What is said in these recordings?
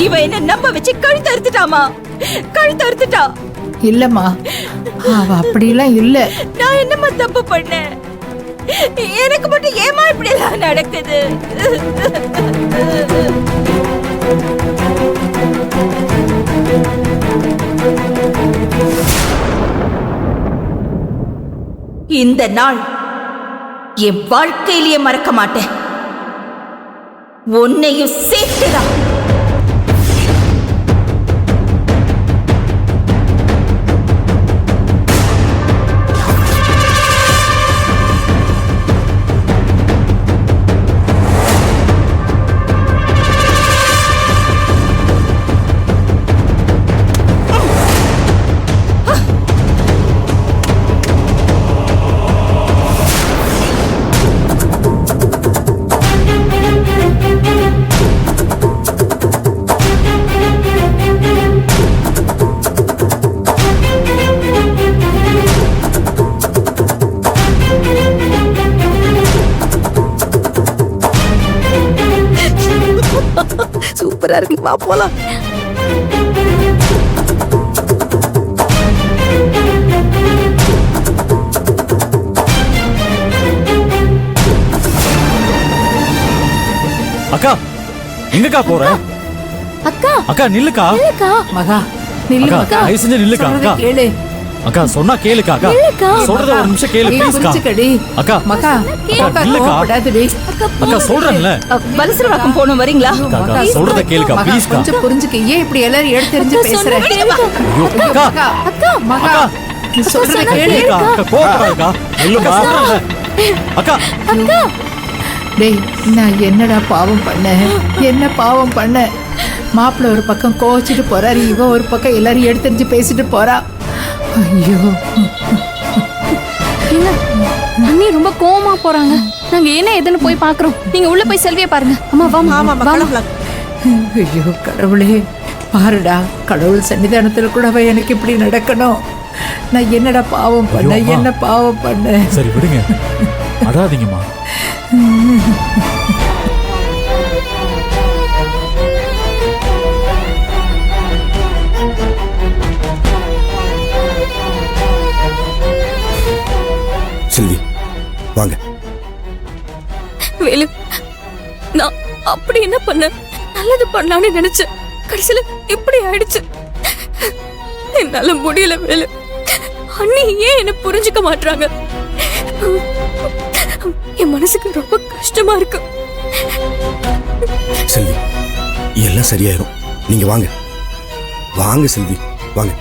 இவ என்ன நம்ப வச்சு கழுத்து அறுத்துட்டாமா, கழுத்து அறுத்துட்டா. இல்லம்மா, அவ அப்படிலாம் இல்ல. நான் என்னம்மா தப்பு பண்ணேன்? எனக்கு மட்டும் ஏமா இப்படி எல்லாம் நடக்குது? இந்த நாள் என் வாழ்க்கையிலேயே மறக்க மாட்டேன். உன்னையும் சேர்த்துதான். சூப்பரா இருக்கு, வா போலாம். அக்கா எங்கக்கா போற? அக்கா அக்கா நில்லுக்கா. மகா நில்லு அக்கா, மகா, தயவு செஞ்சு நில்லுக்கா. சொல்றத அக்கா கேளு. அக்கா சொன்னா கேளுக்கா. அக்கா சொல்றத ஒரு நிமிஷம் கேளு ப்ளீஸ்க்கா. புரிஞ்சுக்கடி அக்கா மகா, அக்கா நில்லுக்கா. கோவப்படாதடி. அக்கா சொல்றேன்ல. வலசரவாக்கம் போகணும், வரீங்களா? அக்கா சொல்றத கேளுக்கா மகா, ப்ளீஸ்க்கா. கொஞ்சம் புரிஞ்சுக்க. ஏன் இப்படி எல்லாரும் எடுத்தெறிஞ்சு பேசுற? ஐயோ அக்கா மகா, மகா, அக்கா. நீ சொல்றத கேளு. கேளுக்கா. அக்கா கோவப்படாதக்கா. நில்லுக்கா சொல்றேன்ல. அக்கா டேய், நான் என்னடா பாவம் பண்ணேன்? என்ன பாவம் பண்ண? மாப்பிள்ள ஒரு பக்கம் கோச்சிட்டு போறாரு, இவ ஒரு பக்கம் எல்லாரும் எடுத்தெறிஞ்சு பேசிட்டு போறா. ஐயோ, அண்ணி ரொம்ப கோவமா போறாங்க. நாங்க என்ன ஏதுன்னு போய் பாக்குறோம். நீங்க உள்ள போய் செல்வியை பாருங்க. அம்மா வாமா. ஐயோ கடவுளே, பாருடா, கடவுள் சன்னிதானத்துல கூட அவ எனக்கு இப்படி நடக்கணும். நான் என்னடா பாவம் பண்ண? ஐயோ, அம்மா. என்ன பாவம் பண்ண? சரி விடுங்க, அழாதீங்கம்மா. செல்வி வாங்க. வேலு, நான் அப்படி என்ன பண்ண? நல்லது பண்ணலாம்னு நினைச்சேன். கடைசியில இப்படி ஆயிடுச்சு. என்னால முடியல வேலு. அண்ணி ஏன் என்ன புரிஞ்சுக்க மாட்டாங்க? என் மனசுக்கு ரொம்ப கஷ்டமா இருக்கு. செல்வி எல்லாம் சரியாயிரும், நீங்க வாங்க. வாங்க செல்வி, வாங்க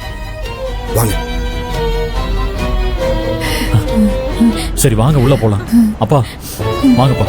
வாங்க. சரி வாங்க உள்ள போலாம். அப்பா வாங்கப்பா.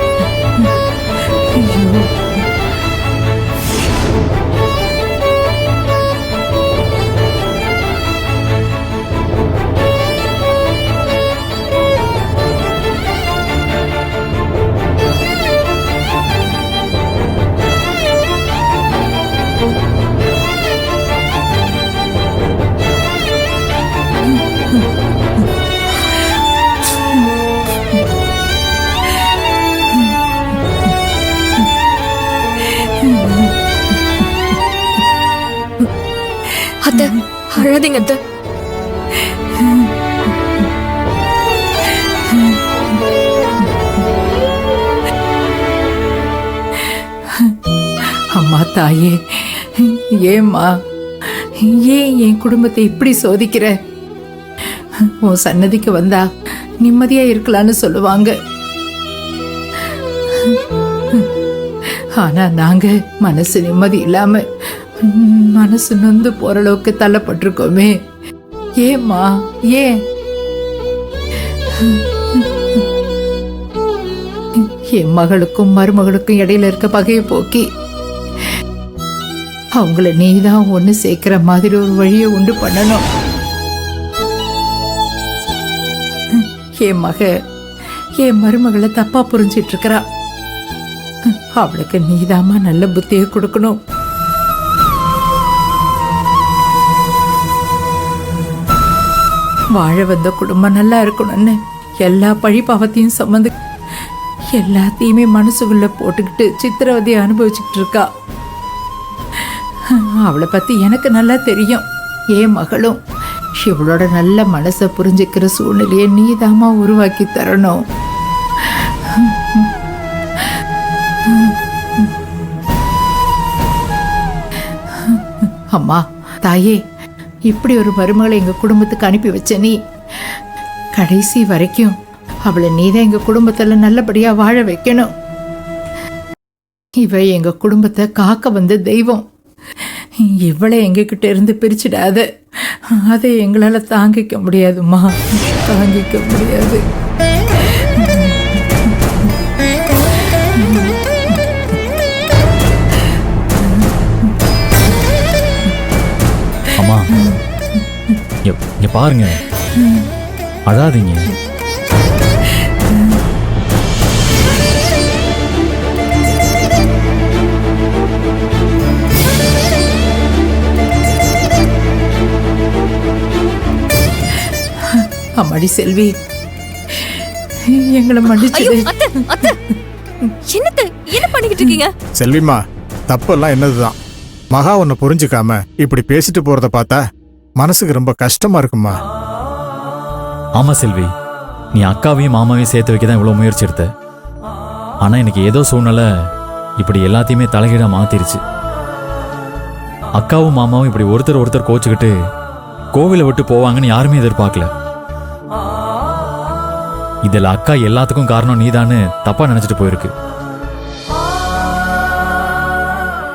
அத்தை, அழாதீங்க அத்தை. அம்மா தாயே, ஏம்மா, ஏன் என் குடும்பத்தை இப்படி சோதிக்கிற? உன் சன்னதிக்கு வந்தா நிம்மதியா இருக்கலான்னு சொல்லுவாங்க. ஆனா நாங்க மனசு நிம்மதி இல்லாம மனசு நொந்து போற அளவுக்கு தள்ளப்பட்டிருக்கோமே. ஏம்மா, ஏன்? என் மகளுக்கும் மருமகளுக்கும் இடையில இருக்க பகையை போக்கி அவங்கள நீதான் ஒண்ணு சேர்க்கிற மாதிரி ஒரு வழியை உண்டு பண்ணணும். என் மக என் மருமகளை தப்பா புரிஞ்சிட்டு இருக்கிறா. அவளுக்கு நீதாமா நல்ல புத்தியை கொடுக்கணும். வாழ வந்த குடும்பம் நல்லா இருக்கணும்னு எல்லா பழி பாவத்தையும் சுமந்து எல்லாத்தையுமே மனசுக்குள்ள போட்டுக்கிட்டு சித்திரவதையை அனுபவிச்சுக்கிட்டு இருக்கா. அவளை பத்தி எனக்கு நல்லா தெரியும். என் மகளும் இவளோட நல்ல மனசை புரிஞ்சுக்கிற சூழ்நிலையை நீதாம்மா உருவாக்கி தரணும். அம்மா, தாயே, இப்படி ஒரு மருமகளை எங்க குடும்பத்துக்கு அனுப்பி வச்ச நீ கடைசி வரைக்கும் அவளை நீதான் எங்க குடும்பத்துல நல்லபடியா வாழ வைக்கணும். இவ எங்க குடும்பத்தை காக்க வந்த தெய்வம். இவளை எங்ககிட்ட இருந்து பிரிச்சிடாத. அதை எங்களால தாங்கிக்க முடியாதும்மா, தாங்கிக்க முடியாது. அம்மா, இங்க பாருங்க, அழாதீங்க. அம்மாடி செல்வி, எங்களை ஐயோ மன்னிச்சிடு. அத்தை அத்தை, என்னத்த என்ன பண்ணிக்கிட்டு இருக்கீங்க? செல்விமா, தப்பெல்லாம் என்னதுதான். மகா உன்னை புரிஞ்சுக்காம இப்படி பேசிட்டு போறத பார்த்தா மனசுக்கு ரொம்ப கஷ்டமா இருக்குமா. ஆமா செல்வி, நீ அக்காவையும் மாமாவையும் சேர்த்து வைக்க தான் இவ்வளவு முயற்சி எடுத்த. ஆனா எனக்கு ஏதோ சூழ்நிலை இப்படி எல்லாத்தையுமே தலைகீழா மாத்திருச்சு. அக்காவும் மாமாவும் இப்படி ஒருத்தர் கோச்சுக்கிட்டு கோவிலை விட்டு போவாங்கன்னு யாருமே எதிர்பார்க்கல. இதுல அக்கா எல்லாத்துக்கும் காரணம் நீதான்னு தப்பா நினைச்சிட்டு போயிருக்கு.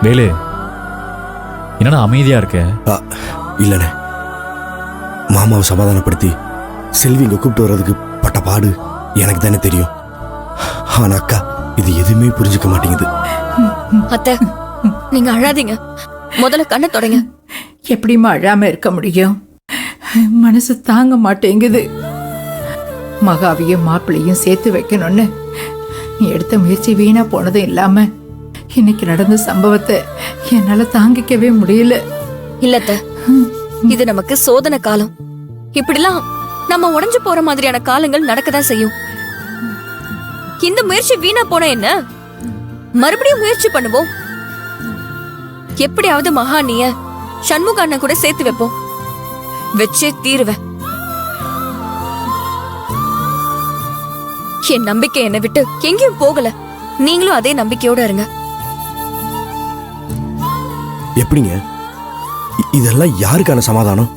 வேலு, என்னடா அமைதியா இருக்க? இல்லைண்ணே, மாமாவை சமாதானப்படுத்தி செல்வி இங்க கூப்பிட்டு வர்றதுக்கு பட்ட பாடு எனக்கு தானே தெரியும். ஆனா அக்கா இது எதுவுமே புரிஞ்சுக்க மாட்டேங்குது. அத்தை, நீங்க அழாதீங்க, முதல்ல கண்ணை தொடங்க. எப்படிம்மா அழாம இருக்க முடியும்? மனசு தாங்க மாட்டேங்குது. மகாவையும் மாப்பிள்ளையும் சேர்த்து வைக்கணும்னு நீ எடுத்த முயற்சி வீணா போனதும் இல்லாம இன்னைக்கு நடந்த சம்பவத்தை என்னால தாங்கிக்கவே முடியல. இல்லத்த, இது நமக்கு சோதனை காலம். இப்படிலாம் நம்ம உடைஞ்சு போற மாதிரியான காலங்கள் நடக்கதான் செய்யும். இந்த முயற்சி வீணா போன என்ன, மறுபடியும் முயற்சி பண்ணுவோம். எப்படியாவது மகானிய சண்முக அண்ணன் கூட சேர்த்து வைப்போம். வச்சே தீருவேன். என் நம்பிக்கை என்னை விட்டு எங்கேயும் போகல. நீங்களும் அதே நம்பிக்கையோட இருங்க. எப்படிங்க இதெல்லாம் யாருக்கான சமாதானம்?